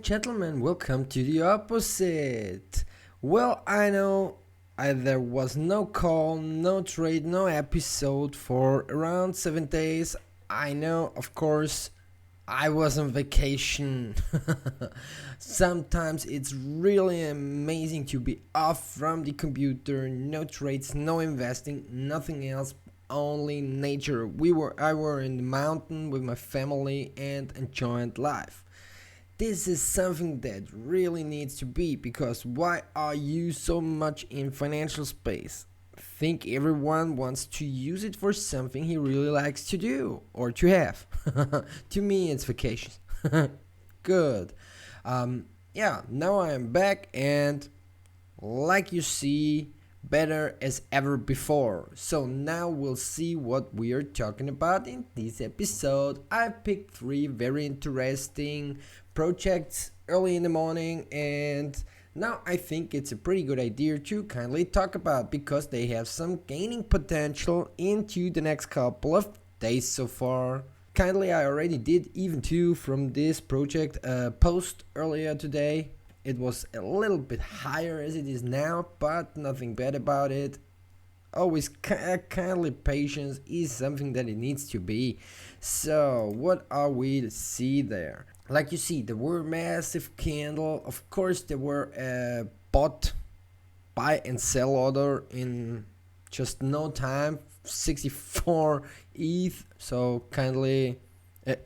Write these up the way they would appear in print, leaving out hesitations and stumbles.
and gentlemen, welcome to the opposite. Well, I know there was no call, no trade, no episode for around 7 days. I know, of course, I was on vacation. Sometimes it's really amazing to be off from the computer, no trades, no investing, nothing else, only nature. I were in the mountain with my family and enjoying life. This is something that really needs to be, because why are you so much in financial space? Think everyone wants to use it for something he really likes to do or to have. To me, it's vacations. Good. Now I am back and like you see, better as ever before. So now we'll see what we are talking about in this episode. I picked 3 very interesting projects early in the morning, and now I think it's a pretty good idea to kindly talk about, because they have some gaining potential into the next couple of days so far. Kindly, I already did even 2 from this project post earlier today. It was a little bit higher as it is now, but nothing bad about it. Always kindly patience is something that it needs to be. So what are we to see there? Like you see, there were massive candle. Of course, there were a bot buy and sell order in just no time, 64 ETH. So kindly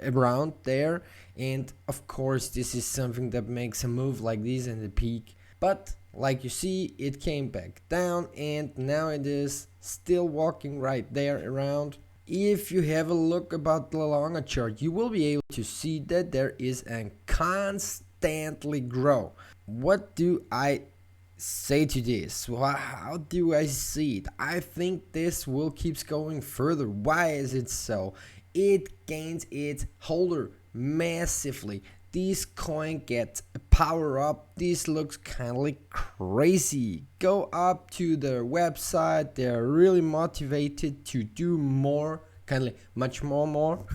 around there, and of course this is something that makes a move like this in the peak, but like you see, it came back down and now it is still walking right there around. If you have a look about the longer chart, you will be able to see that there is a constantly grow. What do I say to this? Well, how do I see it? I think this will keep going further. Why is it so? It gains its holder massively. This coin gets a power up. This looks kinda crazy. Go up to their website. They're really motivated to do more, kinda much more.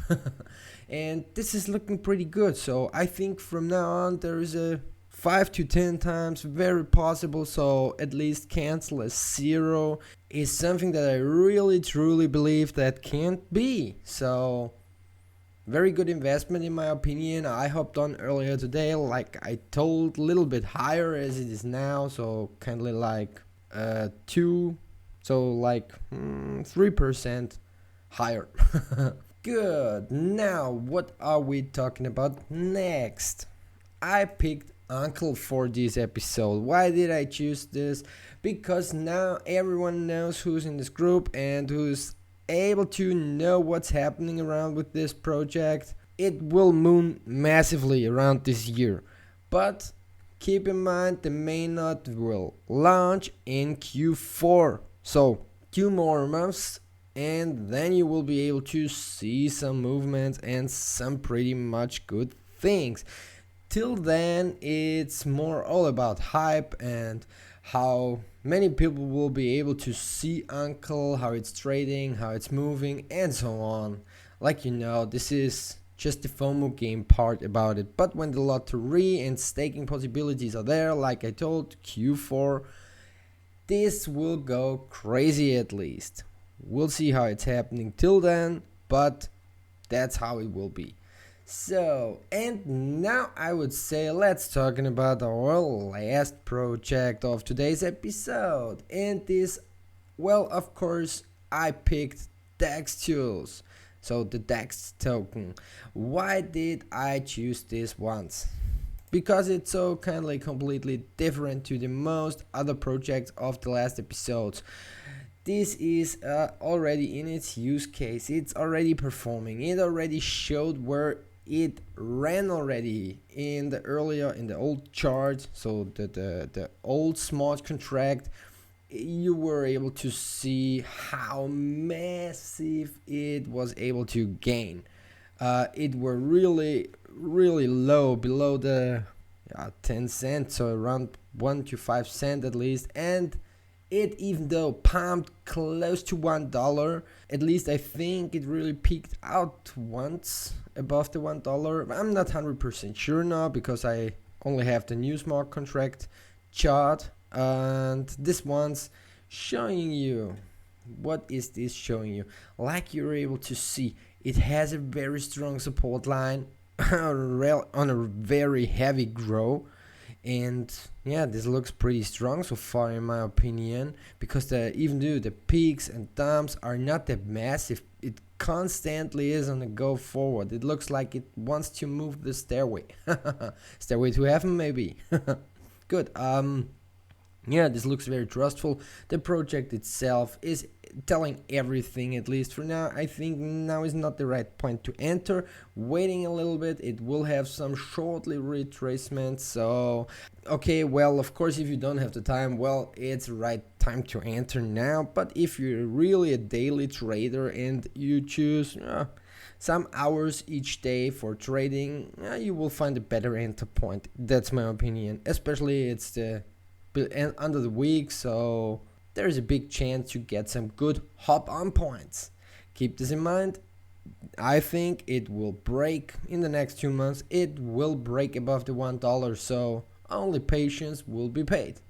And this is looking pretty good. So I think from now on there is a 5 to 10 times very possible, so at least cancel as 0 is something that I really truly believe that can't be. So very good investment in my opinion. I hopped on earlier today, like I told, a little bit higher as it is now, so kind of like 2, so like 3% higher. Good. Now what are we talking about next? I picked Uncle for this episode. Why did I choose this? Because now everyone knows who's in this group and who's able to know what's happening around with this project. It will moon massively around this year, but keep in mind the MIOTA will launch in Q4, so 2 more months and then you will be able to see some movements and some pretty much good things. Till then, it's more all about hype and how many people will be able to see Uncle, how it's trading, how it's moving, and so on. Like you know, this is just the FOMO game part about it. But when the lottery and staking possibilities are there, like I told, Q4, this will go crazy at least. We'll see how it's happening till then, but that's how it will be. So, and now I would say let's talking about our last project of today's episode. And this, well, of course, I picked Dextools, so the DEXT token. Why did I choose this once? Because it's so kindly completely different to the most other projects of the last episodes. This is already in its use case. It's already performing. It already showed where it ran already in the old chart. So the old smart contract, you were able to see how massive it was able to gain. It were really low, below the 10 cents, so around 1 to 5 cents at least, and it, even though pumped close to $1, at least I think it really peaked out once above the $1. I'm not 100% sure now, because I only have the new smart contract chart, and this one's showing you, what is this showing you? Like you're able to see, it has a very strong support line on a very heavy grow. And yeah, this looks pretty strong so far in my opinion, because even though the peaks and dumps are not that massive, it constantly is on the go forward. It looks like it wants to move the stairway. Stairway to heaven maybe. Good. Yeah, this looks very trustful. The project itself is telling everything, at least for now. I think now is not the right point to enter. Waiting a little bit, it will have some shortly retracements. So, okay, well, of course, if you don't have the time, well, it's the right time to enter now. But if you're really a daily trader and you choose some hours each day for trading, you will find a better enter point. That's my opinion. Especially it's the under the week, so there is a big chance you get some good hop on points. Keep this in mind. I think it will break in the next 2 months. It will break above the $1, so only patience will be paid.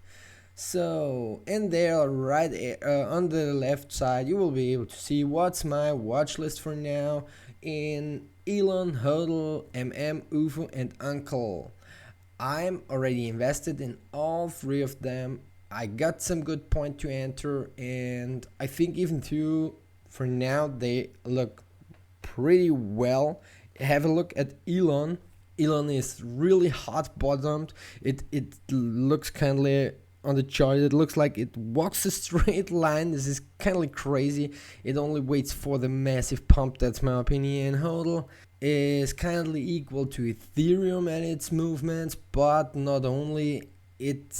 So, and there right on the left side, you will be able to see what's my watch list for now in ELON, HODL, UFO, and Uncle. I'm already invested in all three of them. I got some good point to enter, and I think even two for now they look pretty well. Have a look at ELON. ELON is really hot bottomed. It looks kindly on the chart. It looks like it walks a straight line. This is kindly crazy. It only waits for the massive pump. That's my opinion. HODL is kindly equal to Ethereum and its movements, but not only, it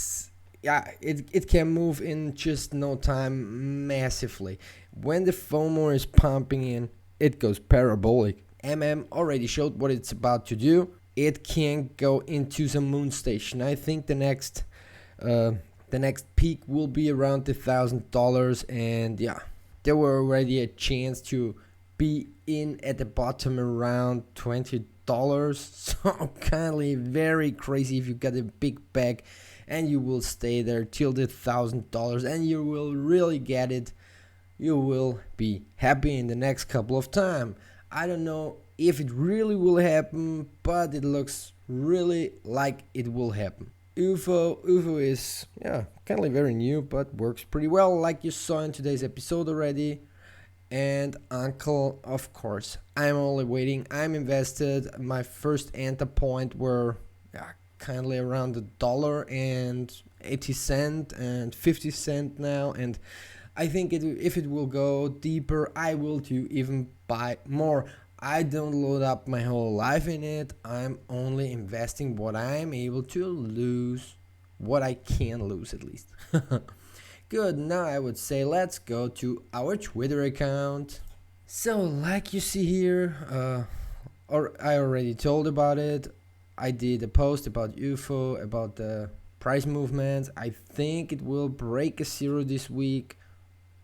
can move in just no time massively. When the FOMO is pumping in, it goes parabolic. Already showed what it's about to do. It can go into some moon station. I think the next peak will be around $1,000, and yeah, there were already a chance to be in at the bottom around $20. So kindly very crazy if you get a big bag and you will stay there till the $1,000 and you will really get it. You will be happy in the next couple of time. I don't know if it really will happen, but it looks really like it will happen. UFO is kindly very new, but works pretty well, like you saw in today's episode already. And Uncle, of course, I'm only waiting. I'm invested. My first enter point were kindly around $1.80 and 50 cents now, and I think if it will go deeper, I will do even buy more. I don't load up my whole life in it. I'm only investing what I'm able to lose, what I can lose at least. Good, now I would say let's go to our Twitter account. So, like you see here, or I already told about it. I did a post about UFO, about the price movements. I think it will break a zero this week.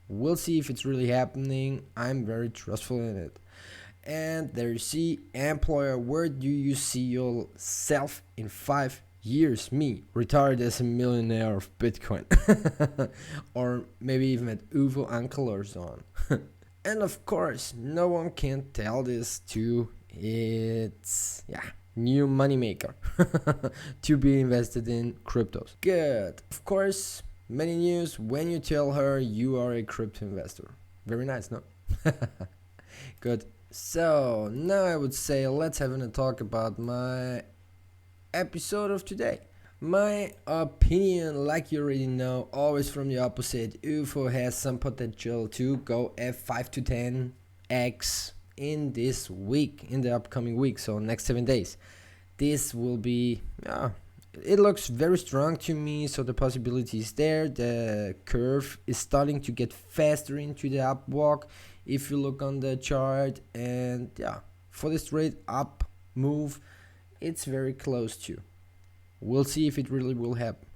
We'll see if it's really happening. I'm very trustful in it. And there you see, employer, where do you see yourself in 5 years? Me, retired as a millionaire of Bitcoin. Or maybe even at UFO Uncle or so on. And of course, no one can tell this to its new moneymaker to be invested in cryptos. Good. Of course, many news when you tell her you are a crypto investor. Very nice, no? Good. So now I would say let's have a talk about my episode of today. My opinion, like you already know, always from the opposite. UFO has some potential to go F5 to 10x in this week, in the upcoming week, so next 7 days. This will be, it looks very strong to me, so the possibility is there. The curve is starting to get faster into the upwalk if you look on the chart, and for the straight up move, it's very close to. We'll see if it really will happen.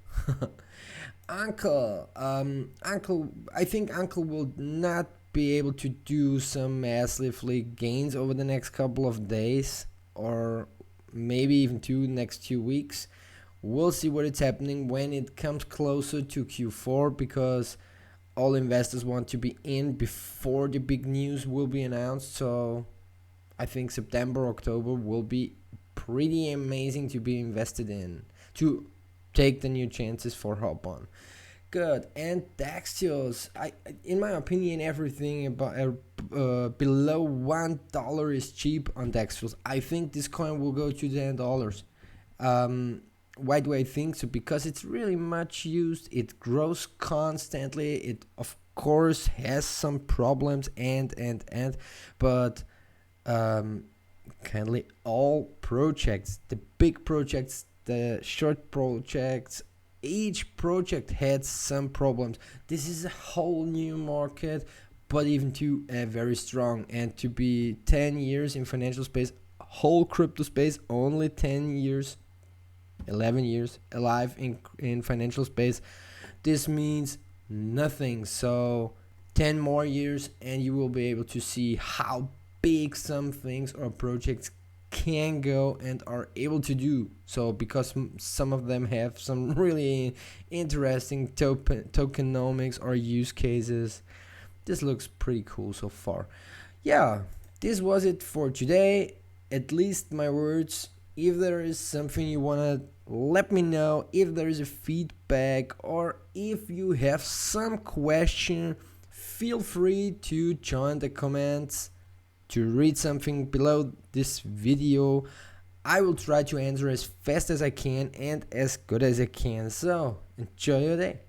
Uncle, I think Uncle will not be able to do some massively gains over the next couple of days, or maybe even next 2 weeks. We'll see what is happening when it comes closer to Q4, because all investors want to be in before the big news will be announced. So I think September, October will be pretty amazing to be invested in, to take the new chances for hop on. Good. And Dextools, in my opinion, everything about below $1 is cheap on Dextools. I think this coin will go to $10. Why do I think so? Because it's really much used, it grows constantly, it of course has some problems but kindly all projects, the big projects, the short projects, each project had some problems. This is a whole new market, but even to very strong, and to be 10 years in financial space, whole crypto space, only 10 years, 11 years alive in financial space, this means nothing. So 10 more years and you will be able to see how big some things or projects can go and are able to do. So because some of them have some really interesting tokenomics or use cases, this looks pretty cool so far. Yeah, this was it for today, at least my words. If there is something you wanna let me know, if there is a feedback, or if you have some question, feel free to join the comments, to read something below this video. I will try to answer as fast as I can and as good as I can. So enjoy your day.